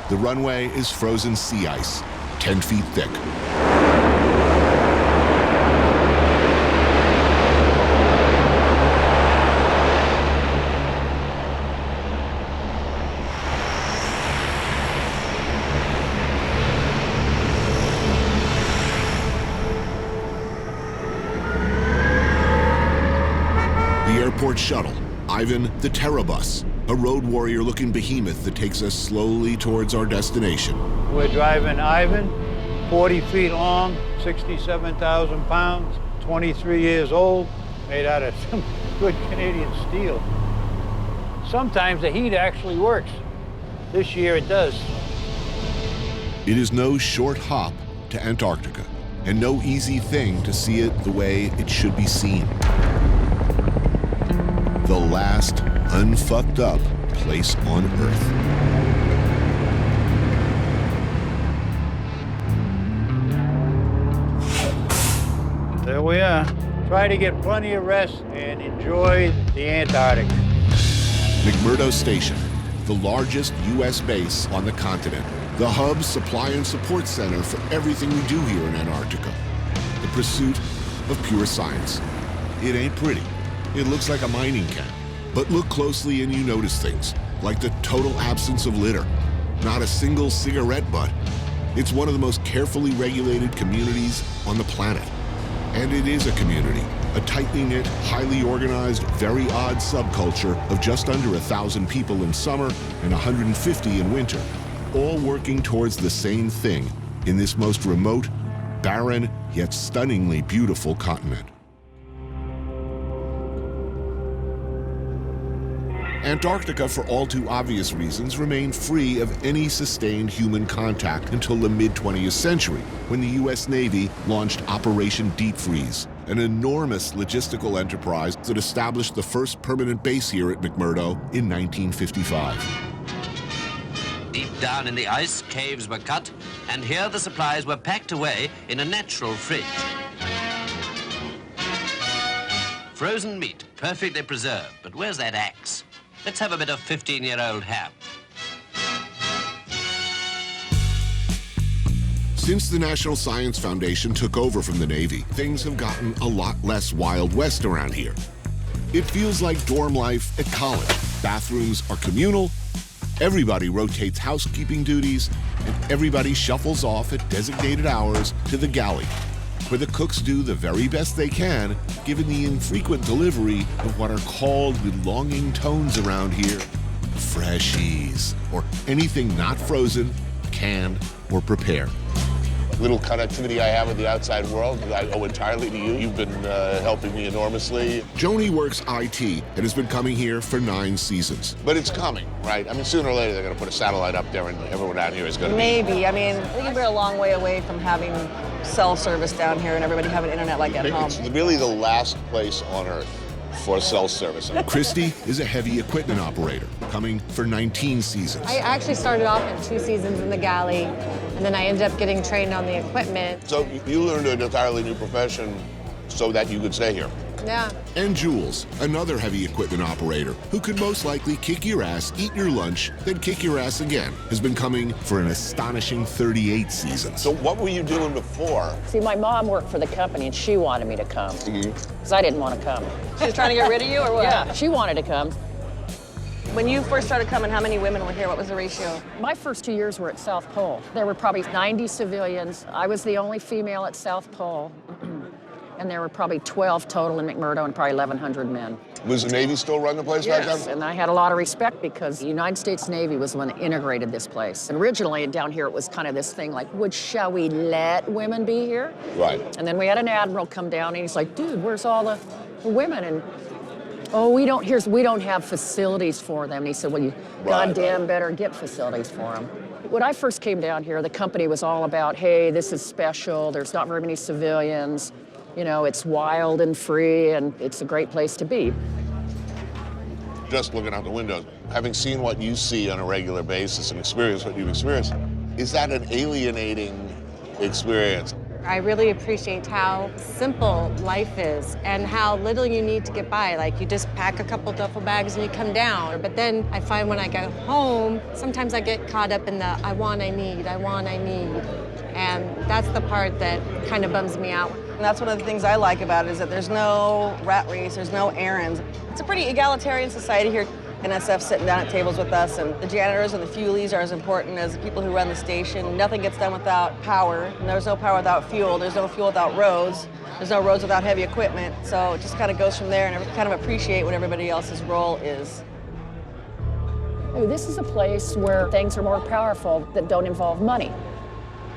The runway is frozen sea ice, 10 feet thick. The airport shuttle, Ivan the Terrabus, a road warrior-looking behemoth that takes us slowly towards our destination. We're driving Ivan, 40 feet long, 67,000 pounds, 23 years old, made out of some good Canadian steel. Sometimes the heat actually works. This year it does. It is no short hop to Antarctica, and no easy thing to see it the way it should be seen. The last unfucked up place on Earth. There we are. Try to get plenty of rest and enjoy the Antarctic. McMurdo Station, the largest U.S. base on the continent. The hub, supply, and support center for everything we do here in Antarctica. The pursuit of pure science. It ain't pretty. It looks like a mining camp. But look closely and you notice things, like the total absence of litter. Not a single cigarette butt. It's one of the most carefully regulated communities on the planet. And it is a community, a tightly knit, highly organized, very odd subculture of just under 1,000 people in summer and 150 in winter, all working towards the same thing in this most remote, barren, yet stunningly beautiful continent. Antarctica, for all too obvious reasons, remained free of any sustained human contact until the mid-20th century, when the U.S. Navy launched Operation Deep Freeze, an enormous logistical enterprise that established the first permanent base here at McMurdo in 1955. Deep down in the ice, caves were cut, and here the supplies were packed away in a natural fridge. Frozen meat, perfectly preserved, but where's that axe? Let's have a bit of 15-year-old ham. Since the National Science Foundation took over from the Navy, things have gotten a lot less Wild West around here. It feels like dorm life at college. Bathrooms are communal, everybody rotates housekeeping duties, and everybody shuffles off at designated hours to the galley, where the cooks do the very best they can, given the infrequent delivery of what are called with longing tones around here, freshies, or anything not frozen, canned, or prepared. Little connectivity I have with the outside world, I owe entirely to you. You've been helping me enormously. Joni works IT and has been coming here for 9 seasons. But it's coming, right? I mean, sooner or later, they're going to put a satellite up there and everyone out here is going to Maybe. I mean, I think we're a long way away from having cell service down here and everybody having internet like at home. It's really the last place on Earth for cell service. Christy is a heavy equipment operator, coming for 19 seasons. I actually started off in 2 seasons in the galley, and then I ended up getting trained on the equipment. So you learned an entirely new profession so that you could stay here. Yeah. And Jules, another heavy equipment operator, who could most likely kick your ass, eat your lunch, then kick your ass again, has been coming for an astonishing 38 seasons. So what were you doing before? See, my mom worked for the company, and she wanted me to come, because I didn't want to come. She was trying to get rid of you or what? Yeah, she wanted to come. When you first started coming, how many women were here? What was the ratio? My first 2 years were at South Pole. There were probably 90 civilians. I was the only female at South Pole. And there were probably 12 total in McMurdo and probably 1,100 men. Was the Navy still running the place back Yes, then? and I had a lot of respect because the United States Navy was the one that integrated this place. And originally down here it was kind of this thing like, shall we let women be here? Right. And then we had an admiral come down and he's like, dude, where's all the women? And oh, we don't have facilities for them. And he said, well, you goddamn better get facilities for them. When I first came down here, the company was all about, hey, this is special. There's not very many civilians. You know, it's wild and free, and it's a great place to be. Just looking out the windows, having seen what you see on a regular basis and experienced what you've experienced, is that an alienating experience? I really appreciate how simple life is and how little you need to get by. Like, you just pack a couple duffel bags and you come down. But then I find when I go home, sometimes I get caught up in the I want, I need. And that's the part that kind of bums me out. And that's one of the things I like about it, is that there's no rat race, there's no errands. It's a pretty egalitarian society here. NSF sitting down at tables with us, and the janitors and the fuelies are as important as the people who run the station. Nothing gets done without power, and there's no power without fuel. There's no fuel without roads. There's no roads without heavy equipment. So it just kind of goes from there, and I kind of appreciate what everybody else's role is. This is a place where things are more powerful that don't involve money.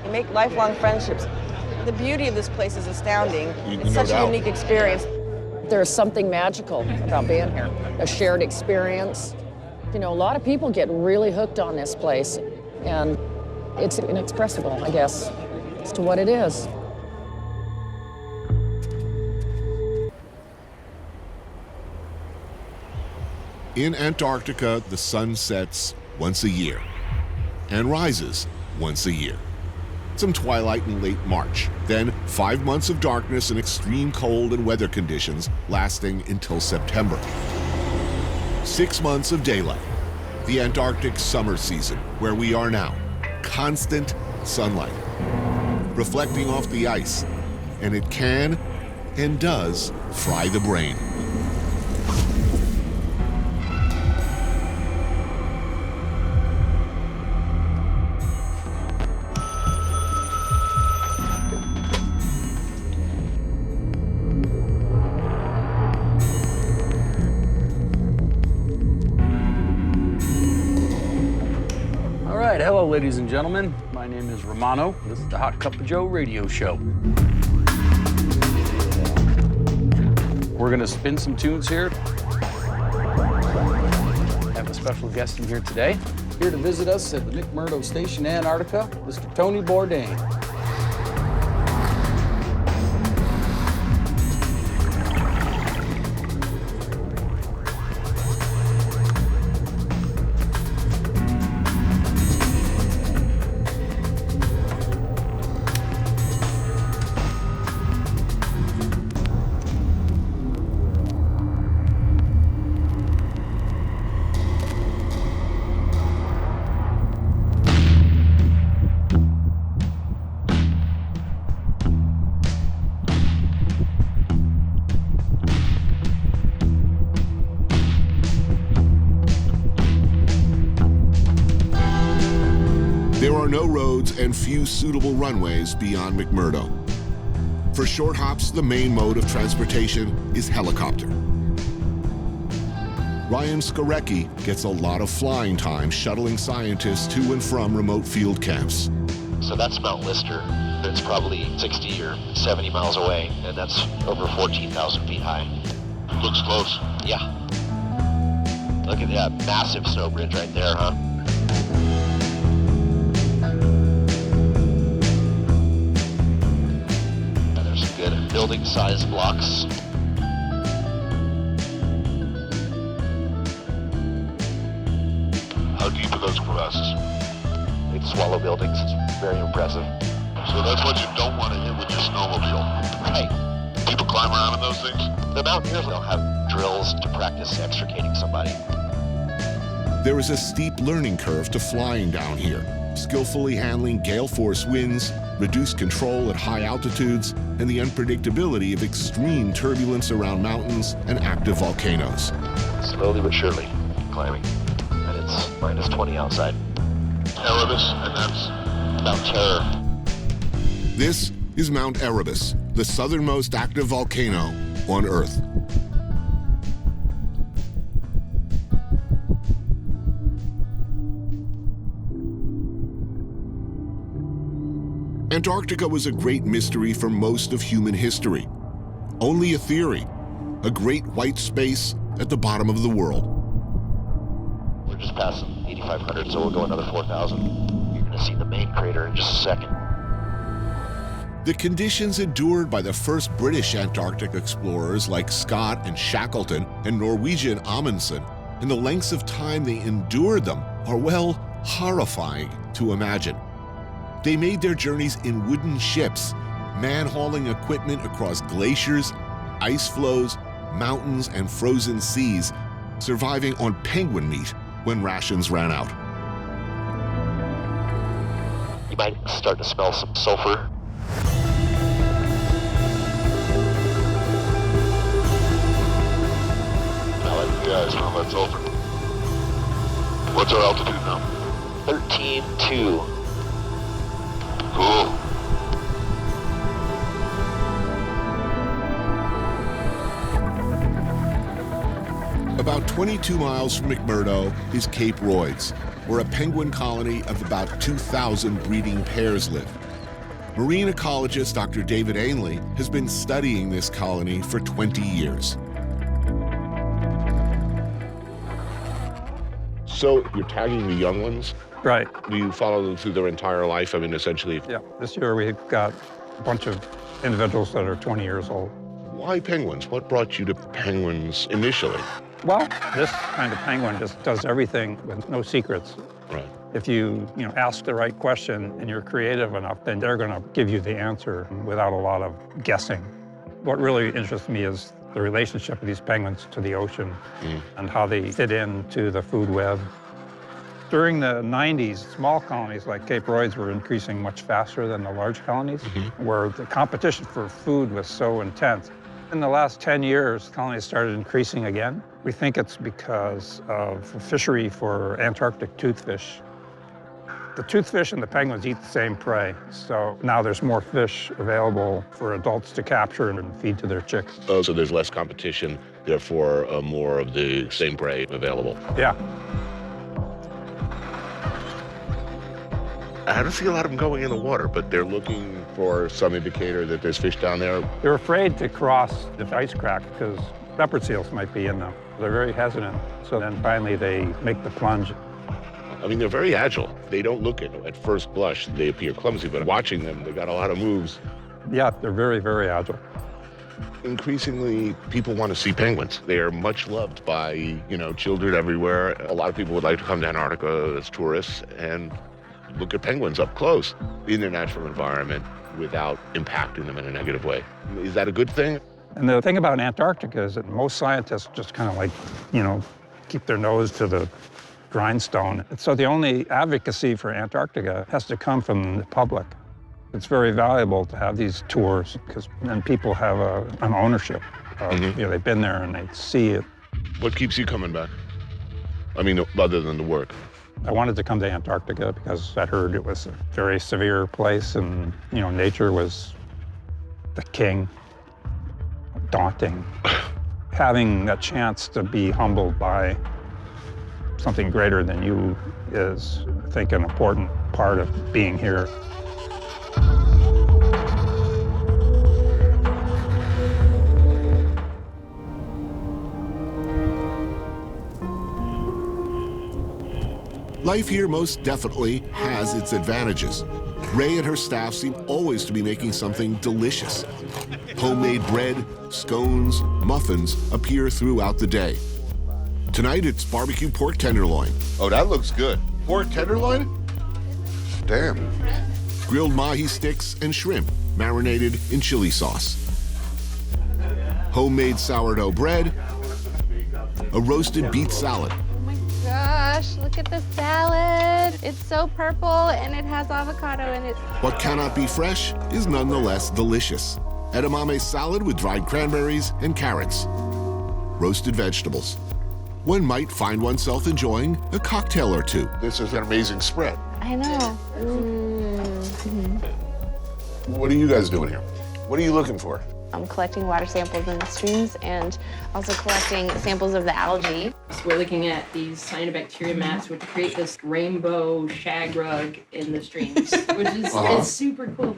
You make lifelong friendships. The beauty of this place is astounding. It's such a unique experience. There's something magical about being here, a shared experience. You know, a lot of people get really hooked on this place, and it's inexpressible, I guess, as to what it is. In Antarctica, the sun sets once a year and rises once a year. Some twilight in late March, then 5 months of darkness and extreme cold and weather conditions lasting until September. 6 months of daylight, the Antarctic summer season, where we are now. Constant sunlight, reflecting off the ice, and it can and does fry the brain. Hello, ladies and gentlemen. My name is Romano. This is the Hot Cup of Joe radio show. We're going to spin some tunes here. I have a special guest in here today. Here to visit us at the McMurdo Station, Antarctica, Mr. Tony Bourdain. There are no roads and few suitable runways beyond McMurdo. For short hops, the main mode of transportation is helicopter. Ryan Skorecki gets a lot of flying time shuttling scientists to and from remote field camps. So that's Mount Lister. It's probably 60 or 70 miles away, and that's over 14,000 feet high. Looks close. Yeah. Look at that massive snow bridge right there, huh? And there's some good building-sized blocks. How deep are those crevasses? They'd swallow buildings. It's very impressive. So that's what you don't want to hit with your snowmobile. Right. People climb around in those things? The mountaineers don't have drills to practice extricating somebody. There is a steep learning curve to flying down here, skillfully handling gale force winds, reduced control at high altitudes, and the unpredictability of extreme turbulence around mountains and active volcanoes. Slowly but surely climbing, and it's minus 20 outside. Erebus, and that's Mount Terror. This is Mount Erebus, the southernmost active volcano on Earth. Antarctica was a great mystery for most of human history. Only a theory, a great white space at the bottom of the world. We're just passing 8,500, so we'll go another 4,000. You're going to see the main crater in just a second. The conditions endured by the first British Antarctic explorers like Scott and Shackleton and Norwegian Amundsen, and the lengths of time they endured them are, well, horrifying to imagine. They made their journeys in wooden ships, man-hauling equipment across glaciers, ice floes, mountains, and frozen seas, surviving on penguin meat when rations ran out. You might start to smell some sulfur. Yeah, I smell that sulfur. What's our altitude now? 13.2. Cool. About 22 miles from McMurdo is Cape Royds, where a penguin colony of about 2,000 breeding pairs live. Marine ecologist Dr. David Ainley has been studying this colony for 20 years. So you're tagging the young ones? Right. Do you follow them through their entire life? I mean, essentially. Yeah. This year we've got a bunch of individuals that are 20 years old. Why penguins? What brought you to penguins initially? Well, this kind of penguin just does everything with no secrets. Right. If you ask the right question and you're creative enough, then they're going to give you the answer without a lot of guessing. What really interests me is the relationship of these penguins to the ocean and how they fit into the food web. During the 90s, small colonies like Cape Royds were increasing much faster than the large colonies, where the competition for food was so intense. In the last 10 years, colonies started increasing again. We think it's because of a fishery for Antarctic toothfish. The toothfish and the penguins eat the same prey, so now there's more fish available for adults to capture and feed to their chicks. Oh, so there's less competition, therefore more of the same prey available. Yeah. I don't see a lot of them going in the water, but they're looking for some indicator that there's fish down there. They're afraid to cross the ice crack because leopard seals might be in them. They're very hesitant, so then finally they make the plunge. I mean, they're very agile. They don't look at first blush, they appear clumsy, but watching them, they've got a lot of moves. Yeah, they're very, very agile. Increasingly, people want to see penguins. They are much loved by, children everywhere. A lot of people would like to come to Antarctica as tourists and look at penguins up close in their natural environment without impacting them in a negative way. Is that a good thing? And the thing about Antarctica is that most scientists just kind of keep their nose to the grindstone. So the only advocacy for Antarctica has to come from the public. It's very valuable to have these tours because then people have an ownership. They've been there and they see it. What keeps you coming back? I mean, other than the work. I wanted to come to Antarctica because I heard it was a very severe place and, nature was the king, daunting. Having that chance to be humbled by something greater than you is, I think, an important part of being here. Life here most definitely has its advantages. Ray and her staff seem always to be making something delicious. Homemade bread, scones, muffins appear throughout the day. Tonight, it's barbecue pork tenderloin. Oh, that looks good. Pork tenderloin? Damn. Grilled mahi sticks and shrimp marinated in chili sauce. Homemade sourdough bread, a roasted beet salad. Gosh, look at the salad. It's so purple and it has avocado in it. What cannot be fresh is nonetheless delicious. Edamame salad with dried cranberries and carrots. Roasted vegetables. One might find oneself enjoying a cocktail or two. This is an amazing spread. I know. What are you guys doing here? What are you looking for? I'm collecting water samples in the streams and also collecting samples of the algae. So we're looking at these cyanobacteria mats, which create this rainbow shag rug in the streams, which is it's super cool.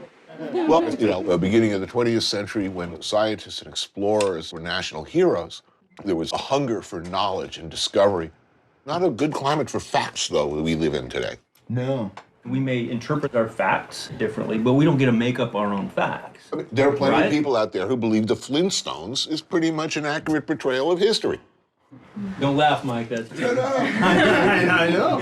Well, the beginning of the 20th century, when scientists and explorers were national heroes, there was a hunger for knowledge and discovery. Not a good climate for facts, though, that we live in today. No. We may interpret our facts differently, but we don't get to make up our own facts. I mean, there are plenty of people out there who believe the Flintstones is pretty much an accurate portrayal of history. Don't laugh, Mike. That's I know.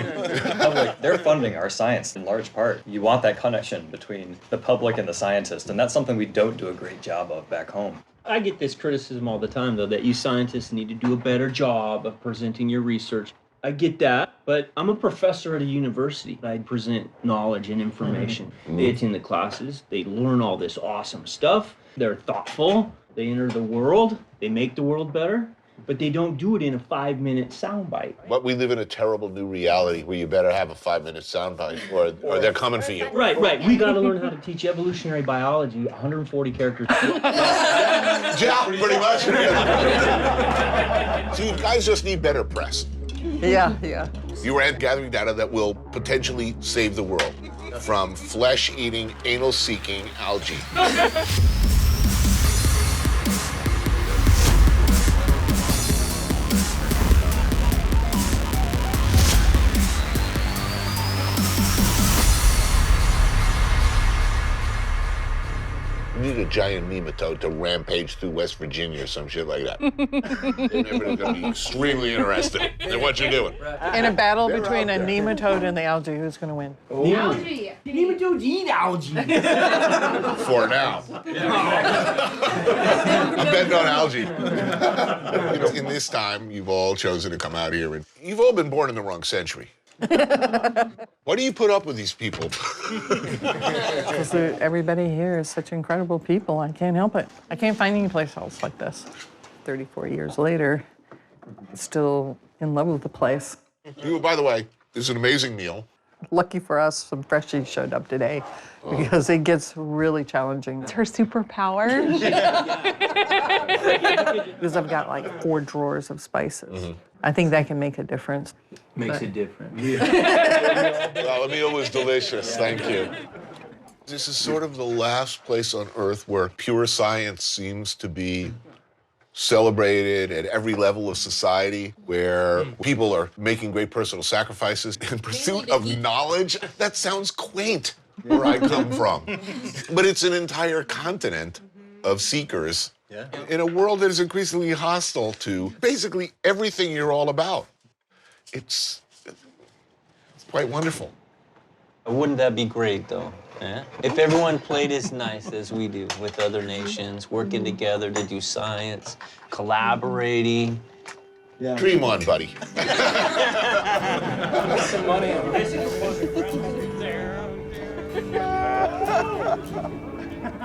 Public, they're funding our science in large part. You want that connection between the public and the scientist, and that's something we don't do a great job of back home. I get this criticism all the time, though, that you scientists need to do a better job of presenting your research. I get that, but I'm a professor at a university. I present knowledge and information. They attend the classes. They learn all this awesome stuff. They're thoughtful. They enter the world. They make the world better. But they don't do it in a 5-minute soundbite. But we live in a terrible new reality where you better have a 5-minute soundbite or they're coming for you. Right. We got to learn how to teach evolutionary biology, 140 characters. Yeah, pretty much. So you guys just need better press. Yeah. You are gathering data that will potentially save the world from flesh-eating, anal-seeking algae. You need a giant nematode to rampage through West Virginia or some shit like that. Everybody's gonna be extremely interested in what you're doing. In a battle between a nematode and the algae, who's going to win? The algae. Nematodes eat algae. For now. I'm betting on algae. In this time, you've all chosen to come out here, and you've all been born in the wrong century. Why do you put up with these people? Because everybody here is such incredible people. I can't help it. I can't find any place else like this. 34 years later, still in love with the place. By the way, this is an amazing meal. Lucky for us, some freshies showed up today because it gets really challenging. It's her superpower. Because I've got like 4 drawers of spices. I think that can make a difference. Makes it different. Well, the meal was delicious. Thank you. This is sort of the last place on Earth where pure science seems to be celebrated at every level of society, where people are making great personal sacrifices in pursuit of knowledge. That sounds quaint where I come from. But it's an entire continent of seekers in a world that is increasingly hostile to basically everything you're all about. It's quite wonderful. Wouldn't that be great, though? Eh? If everyone played as nice as we do with other nations, working together to do science, collaborating. Yeah. Dream on, buddy. Some money.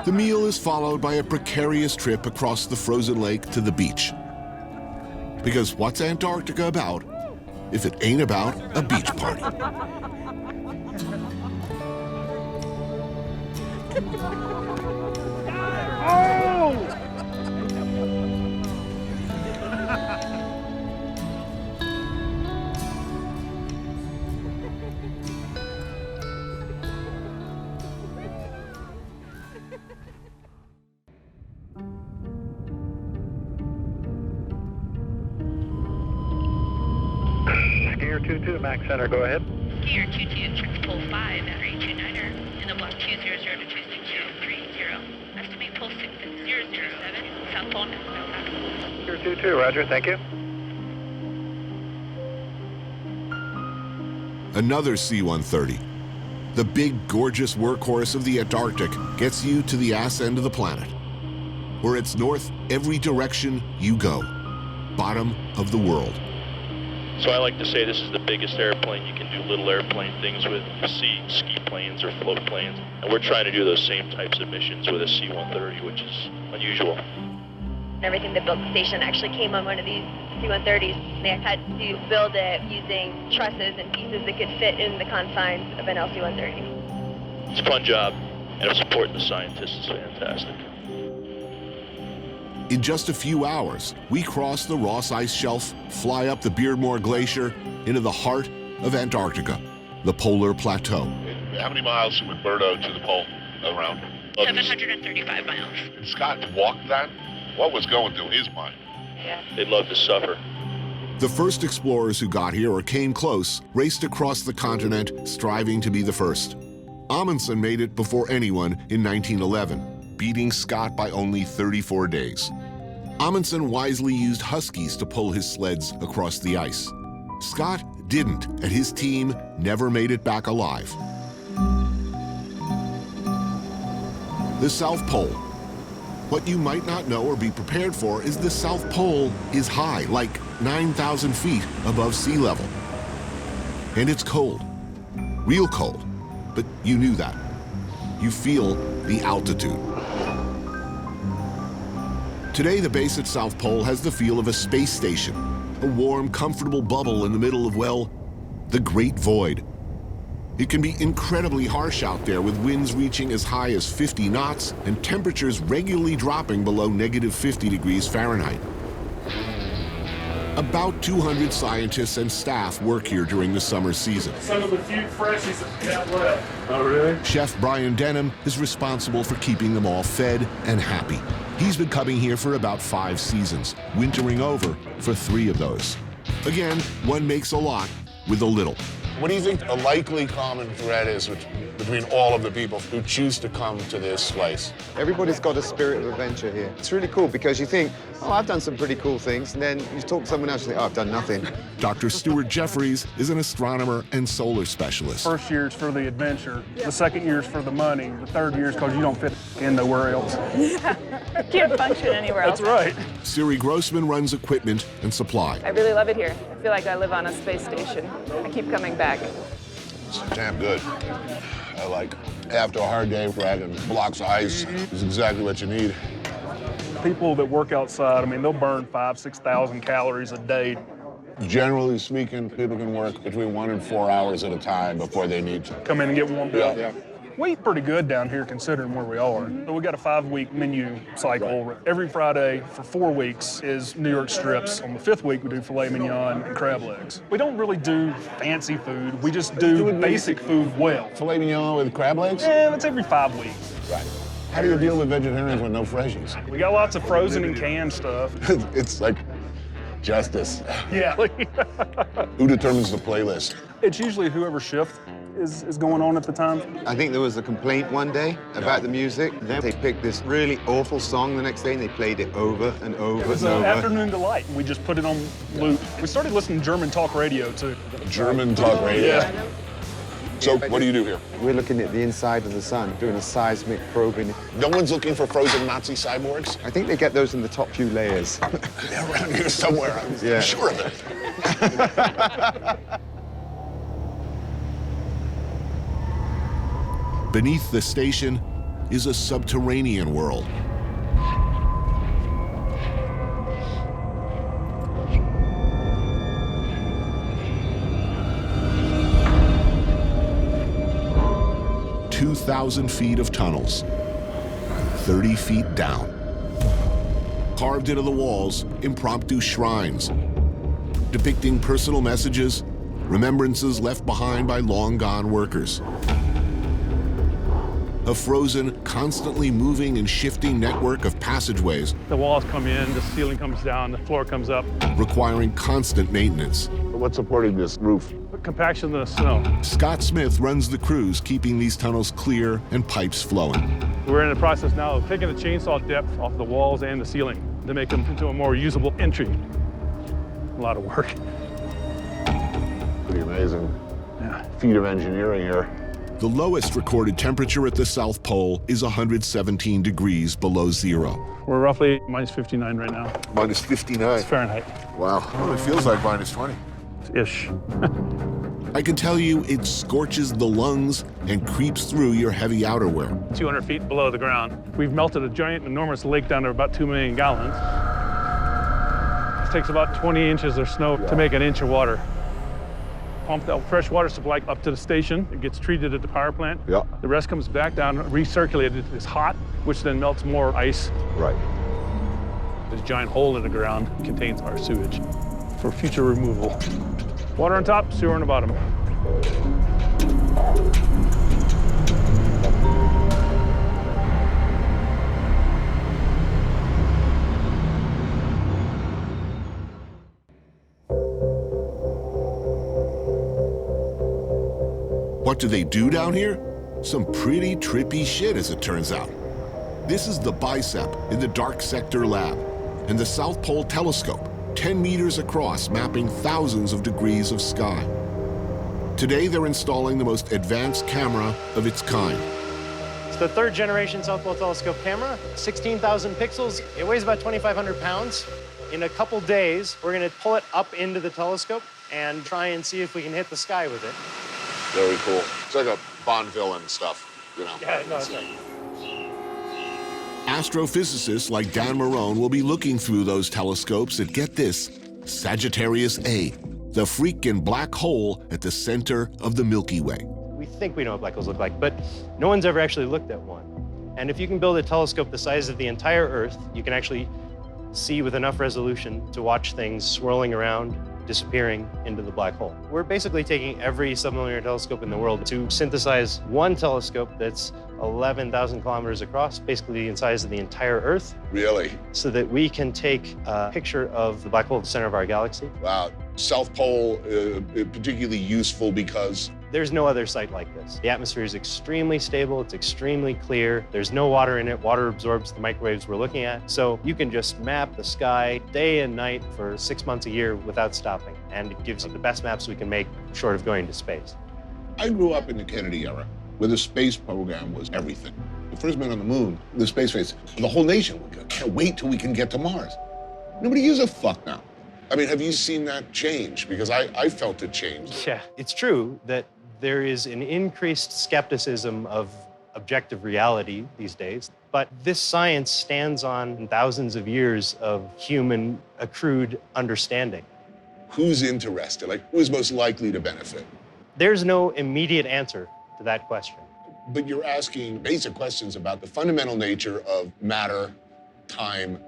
The meal is followed by a precarious trip across the frozen lake to the beach. Because what's Antarctica about if it ain't about a beach party? Skier 22, Max Center, go ahead. Skier 22, check pole 5, battery 29er, in the block 200 to 26030. Estimate pole 6007, South Pole now. Skier 22, roger, thank you. Another C-130. The big, gorgeous workhorse of the Antarctic gets you to the ass end of the planet, where it's north every direction you go. Bottom of the world. So I like to say this is the biggest airplane you can do little airplane things with, ski planes or float planes. And we're trying to do those same types of missions with a C-130, which is unusual. Everything that built the station actually came on one of these C-130s. They had to build it using trusses and pieces that could fit in the confines of an LC-130. It's a fun job, and supporting the scientists is fantastic. In just a few hours, we cross the Ross Ice Shelf, fly up the Beardmore Glacier into the heart of Antarctica, the polar plateau. How many miles from McMurdo to the pole around? 735 miles. Scott walked that? What was going through his mind? Yeah. They'd love to suffer. The first explorers who got here or came close raced across the continent, striving to be the first. Amundsen made it before anyone in 1911, beating Scott by only 34 days. Amundsen wisely used huskies to pull his sleds across the ice. Scott didn't, and his team never made it back alive. The South Pole. What you might not know or be prepared for is the South Pole is high, like 9,000 feet above sea level. And it's cold, real cold, but you knew that. You feel the altitude. Today, the base at South Pole has the feel of a space station, a warm, comfortable bubble in the middle of, well, the Great Void. It can be incredibly harsh out there, with winds reaching as high as 50 knots and temperatures regularly dropping below -50 degrees Fahrenheit. About 200 scientists and staff work here during the summer season. Some of the few freshies that we have left. Oh, really? Chef Brian Denham is responsible for keeping them all fed and happy. He's been coming here for about 5 seasons, wintering over for 3 of those. Again, one makes a lot with a little. What do you think a likely common thread is between all of the people who choose to come to this place? Everybody's got a spirit of adventure here. It's really cool because you think, oh, I've done some pretty cool things, and then you talk to someone else and think, oh, I've done nothing. Dr. Stuart Jeffries is an astronomer and solar specialist. First year's for the adventure, the second year's for the money, the third year's because you don't fit in nowhere else. Yeah, can't function anywhere else. That's right. Siri Grossman runs equipment and supply. I really love it here. I feel like I live on a space station. I keep coming back. It's damn good. I like after a hard day, dragging blocks of ice is exactly what you need. People that work outside, I mean, they'll burn 5,000 to 6,000 calories a day. Generally speaking, people can work between 1 and 4 hours at a time before they need to come in and get warmed up. Yeah. We eat pretty good down here considering where we are. So we got a 5-week menu cycle. Right. Every Friday for 4 weeks is New York strips. On the 5th week, we do filet mignon and crab legs. We don't really do fancy food. We just do basic food well. Filet mignon with crab legs? Yeah, that's every 5 weeks. Right. How do you deal with vegetarians with no freshies? We got lots of frozen and canned stuff. It's like justice. Yeah. Who determines the playlist? It's usually whoever shift is going on at the time. I think there was a complaint one day about the music. Then they picked this really awful song the next day and they played it over and over It was and over. Afternoon Delight. We just put it on loop. We started listening to German talk radio too. German talk radio? Yeah. So what do you do here? We're looking at the inside of the sun, doing a seismic probing. No one's looking for frozen Nazi cyborgs? I think they get those in the top few layers. They're around here somewhere. I'm sure of it. Beneath the station is a subterranean world. "2,000 feet of tunnels, 30 feet down. Carved into the walls, impromptu shrines, depicting personal messages, remembrances left behind by long-gone workers. A frozen, constantly moving and shifting network of passageways. The walls come in, the ceiling comes down, the floor comes up. Requiring constant maintenance. What's supporting this roof? Compaction of the snow. Scott Smith runs the crews, keeping these tunnels clear and pipes flowing. We're in the process now of taking the chainsaw depth off the walls and the ceiling to make them into a more usable entry. A lot of work. Pretty amazing feat of engineering here. The lowest recorded temperature at the South Pole is 117 degrees below zero. We're roughly minus 59 right now. Minus 59? It's Fahrenheit. Wow. Well, it feels like minus 20. Ish. I can tell you it scorches the lungs and creeps through your heavy outerwear. 200 feet below the ground. We've melted a giant, enormous lake down to about 2 million gallons. It takes about 20 inches of snow to make an inch of water. Pump the fresh water supply up to the station. It gets treated at the power plant. Yeah. The rest comes back down, recirculated. It's hot, which then melts more ice. Right. This giant hole in the ground contains our sewage for future removal. Water on top, sewer on the bottom. What do they do down here? Some pretty trippy shit, as it turns out. This is the Bicep in the Dark Sector lab. and the South Pole Telescope, 10 meters across, mapping thousands of degrees of sky. Today, they're installing the most advanced camera of its kind. It's the third generation South Pole Telescope camera, 16,000 pixels. It weighs about 2,500 pounds. In a couple days, we're gonna pull it up into the telescope and try and see if we can hit the sky with it. Very cool. It's like a Bond villain stuff, you know. Yeah, no, it's right. Astrophysicists like Dan Marone will be looking through those telescopes at, get this, Sagittarius A, the freaking black hole at the center of the Milky Way. We think we know what black holes look like, but no one's ever actually looked at one. And if you can build a telescope the size of the entire Earth, you can actually see with enough resolution to watch things swirling around, disappearing into the black hole. We're basically taking every sublunar telescope in the world to synthesize one telescope that's 11,000 kilometers across, basically the size of the entire Earth. Really? So that we can take a picture of the black hole at the center of our galaxy. Wow. South Pole, particularly useful because there's no other site like this. The atmosphere is extremely stable, it's extremely clear, there's no water in it, water absorbs the microwaves we're looking at, so you can just map the sky day and night for 6 months a year without stopping, and it gives you the best maps we can make short of going to space. I grew up in the Kennedy era, where the space program was everything. The first man on the moon, the space race, the whole nation, I can't wait till we can get to Mars. Nobody gives a fuck now. I mean, have you seen that change? Because I felt it change. Yeah, it's true that there is an increased skepticism of objective reality these days, but this science stands on thousands of years of human accrued understanding. Who's interested? Like, who's most likely to benefit? There's no immediate answer to that question. But you're asking basic questions about the fundamental nature of matter, time,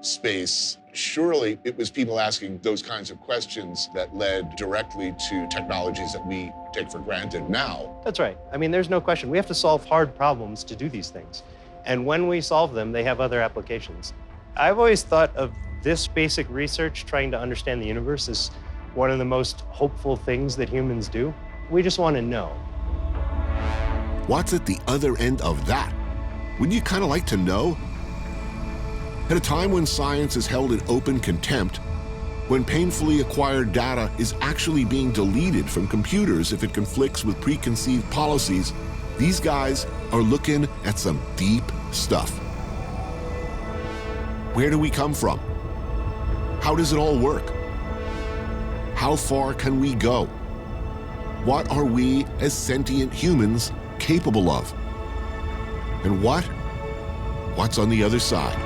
space. Surely it was people asking those kinds of questions that led directly to technologies that we take for granted now. That's right. I mean, there's no question. We have to solve hard problems to do these things. And when we solve them, they have other applications. I've always thought of this basic research, trying to understand the universe, as one of the most hopeful things that humans do. We just want to know. What's at the other end of that? Wouldn't you kind of like to know? At a time when science is held in open contempt, when painfully acquired data is actually being deleted from computers if it conflicts with preconceived policies, these guys are looking at some deep stuff. Where do we come from? How does it all work? How far can we go? What are we as sentient humans capable of? And what's on the other side?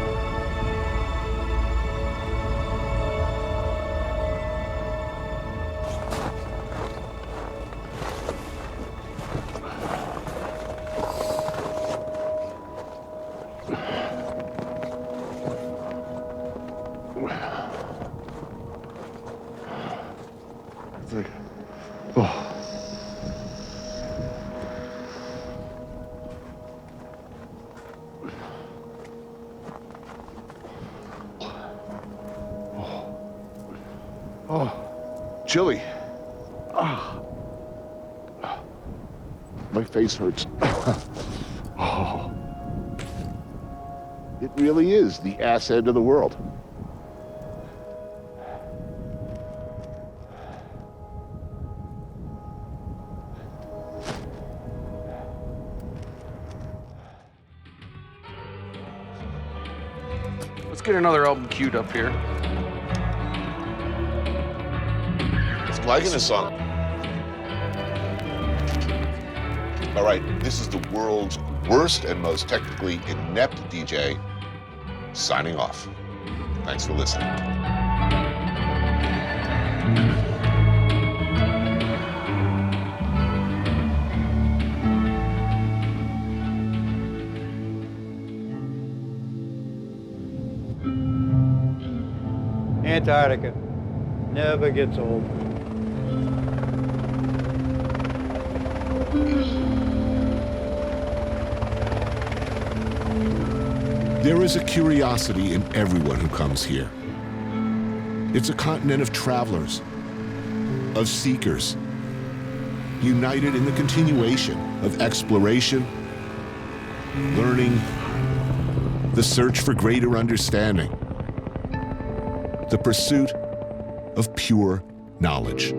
Chilly. My face hurts. Oh. It really is the ass end of the world. Let's get another album queued up here. Liking this song. All right, this is the world's worst and most technically inept DJ signing off. Thanks for listening. Antarctica never gets old. There is a curiosity in everyone who comes here. It's a continent of travelers, of seekers, united in the continuation of exploration, learning, the search for greater understanding. the pursuit of pure knowledge.